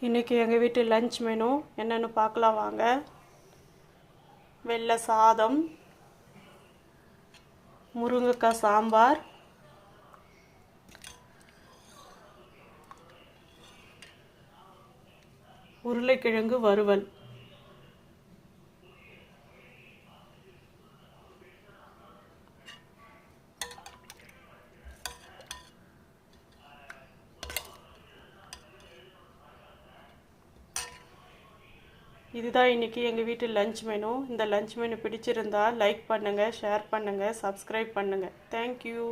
இன்றைக்கி எங்கள் வீட்டு லஞ்ச் மெனு என்னென்னு பார்க்கலாம் வாங்க. வெள்ளை சாதம், முருங்கைக்காய் சாம்பார், உருளைக்கிழங்கு வறுவல். இதுதான் இன்றைக்கி எங்கள் வீட்டு லஞ்ச் மெனு. இந்த லஞ்ச் மெனு பிடிச்சிருந்தா லைக் பண்ணுங்கள், ஷேர் பண்ணுங்கள், சப்ஸ்கிரைப் பண்ணுங்கள். தேங்க்யூ.